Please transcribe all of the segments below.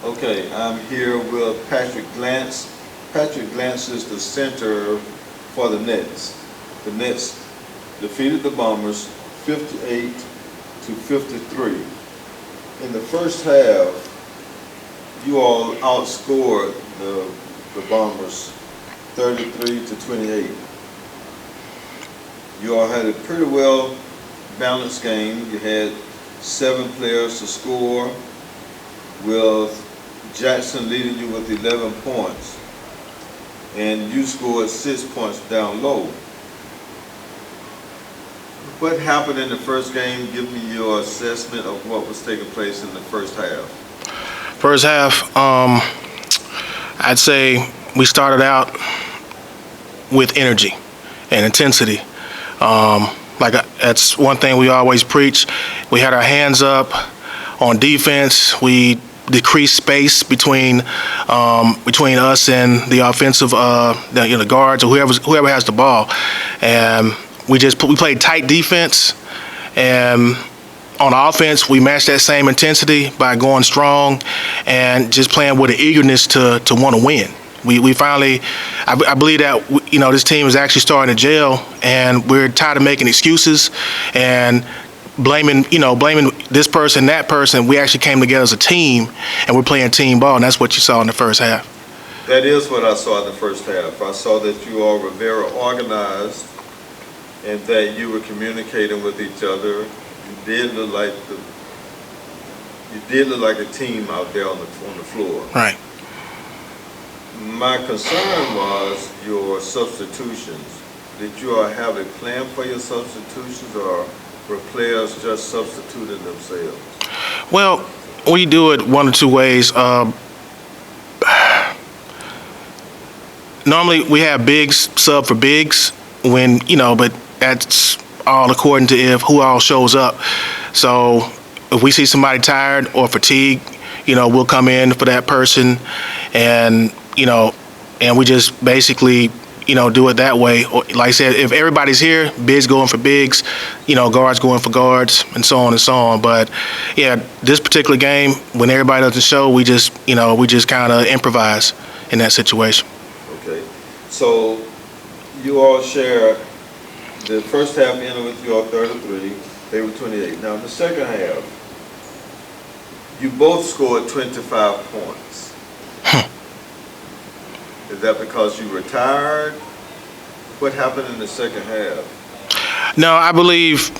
Okay, I'm here with Patrick Glantz. Patrick Glantz is the center for the Nets. The Nets defeated the Bombers 58-53. In the first half, you all outscored the Bombers 33-28. You all had a pretty well balanced game. You had 7 players to score, with Jackson leading you with 11 points, and you scored 6 points down low. What happened in the first game? Give me your assessment of what was taking place in the first half. First half, I'd say we started out with energy and intensity. That's one thing we always preach. We had our hands up on defense. We decreased space between us and the offensive, the guards or whoever has the ball, and we played tight defense. And on offense, we matched that same intensity by going strong and just playing with an eagerness to want to win. We finally, I believe that this team is actually starting to gel, and we're tired of making excuses and blaming this person, that person. We actually came together as a team, and we're playing team ball, and that's what you saw in the first half. That is what I saw in the first half. I saw that you all were very organized and that you were communicating with each other. You did look like a team out there on the floor. Right. My concern was your substitutions. Did you all have a plan for your substitutions, or were players just substituting themselves? Well, we do it one or two ways. Normally we have bigs sub for bigs but that's all according to who all shows up. So if we see somebody tired or fatigued, we'll come in for that person, and we just basically do it that way. Like I said, if everybody's here, bigs going for bigs, guards going for guards, and so on and so on. But yeah, this particular game, when everybody doesn't show, we just kind of improvise in that situation. Okay, so you all share the first half ended with you all 33, they were 28. Now in the second half, you both scored 25 points. Is that because you were tired? What happened in the second half? No, I believe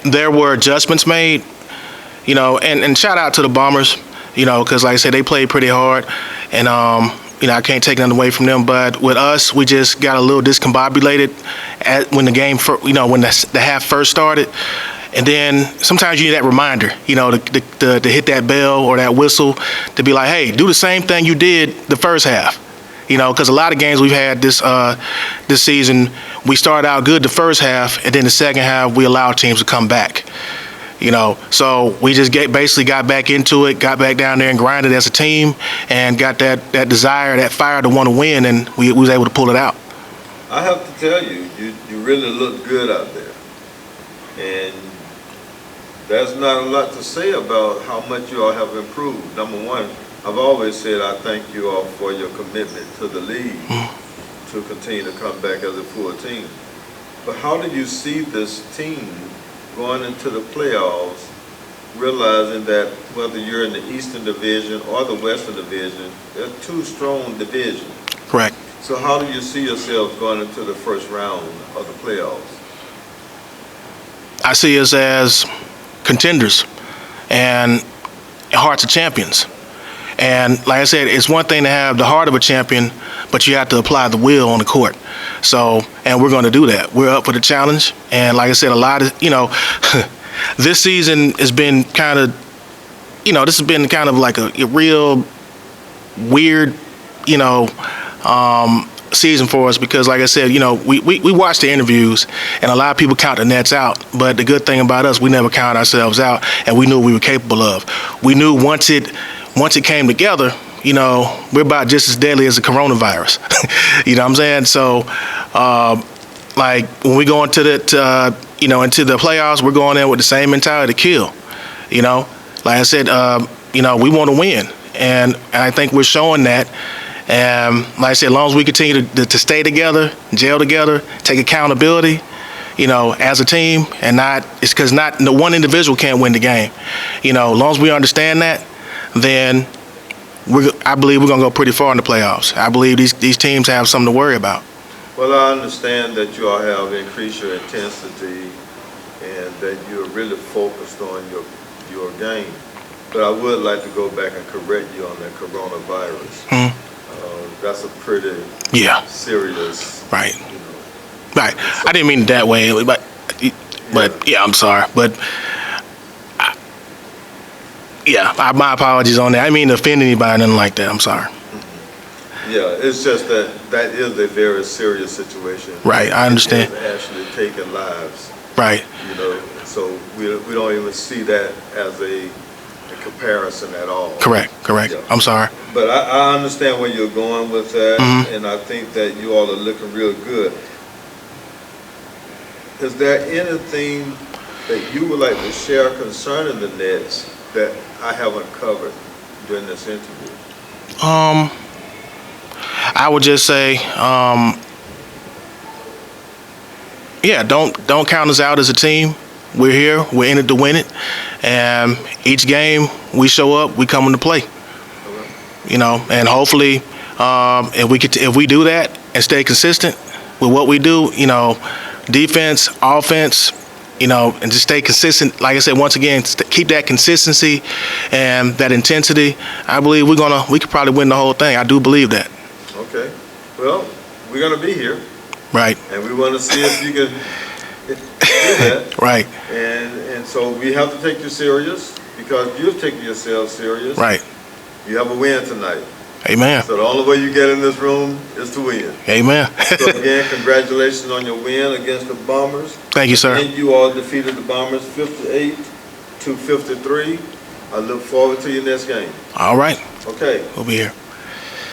there were adjustments made, and shout out to the Bombers, because like I said, they played pretty hard, and I can't take nothing away from them. But with us, we just got a little discombobulated when the game, when the half first started. And then sometimes you need that reminder, to hit that bell or that whistle to be like, hey, do the same thing you did the first half. Because a lot of games we've had this season, we started out good the first half, and then the second half we allowed teams to come back. So we just basically got back into it, got back down there and grinded as a team, and got that desire, that fire to want to win, and we was able to pull it out. I have to tell you, you really look good out there. And there's not a lot to say about how much you all have improved. Number one, I've always said I thank you all for your commitment to the league to continue to come back as a full team. But how do you see this team going into the playoffs, realizing that whether you're in the Eastern Division or the Western Division, they're 2 strong divisions? Correct. So how do you see yourselves going into the first round of the playoffs? I see us as contenders and hearts of champions. And like I said, it's one thing to have the heart of a champion, but you have to apply the will on the court. So, and we're going to do that. We're up for the challenge. And like I said, a lot of, this season has been kind of, this has been kind of like a real weird, season for us, because like I said, we watch the interviews and a lot of people count the Nets out, but the good thing about us, we never count ourselves out, and we knew what we were capable of. We knew once it came together, we're about just as deadly as the coronavirus. You know what I'm saying? So like when we go into into the playoffs, we're going in with the same mentality to kill. Like I said, you know, we want to win, and I think we're showing that. And like I said, as long as we continue to stay together, gel together, take accountability, you know, as a team, and it's because no one individual can't win the game. You know, as long as we understand that, then I believe we're going to go pretty far in the playoffs. I believe these teams have something to worry about. Well, I understand that you all have increased your intensity and that you're really focused on your game. But I would like to go back and correct you on that coronavirus. Mm-hmm. That's a pretty serious. Right. You know, right. I didn't mean it that way, but yeah, I'm sorry. But my apologies on that. I didn't mean to offend anybody or nothing like that. I'm sorry. Mm-hmm. Yeah, it's just that is a very serious situation. Right, I understand. It's actually taking lives. Right. You know, so we don't even see that as a comparison at all. Correct. Yeah. I'm sorry. But I understand where you're going with that, mm-hmm. and I think that you all are looking real good. Is there anything that you would like to share concerning the Nets that I haven't covered during this interview? I would just say, don't count us out as a team. We're here. We're in it to win it. And each game we show up, we come into play. You know, and hopefully, if we do that and stay consistent with what we do, you know, defense, offense, you know, and just stay consistent. Like I said, once again, keep that consistency and that intensity. I believe we could probably win the whole thing. I do believe that. Okay. Well, we're gonna be here. Right. And we want to see if you can do that. Right. And so we have to take you serious because you're taking yourself serious. Right. You have a win tonight. Amen. So the only way you get in this room is to win. Amen. So again, congratulations on your win against the Bombers. Thank you, sir. And you all defeated the Bombers 58-53. I look forward to your next game. All right. Okay. We'll be here.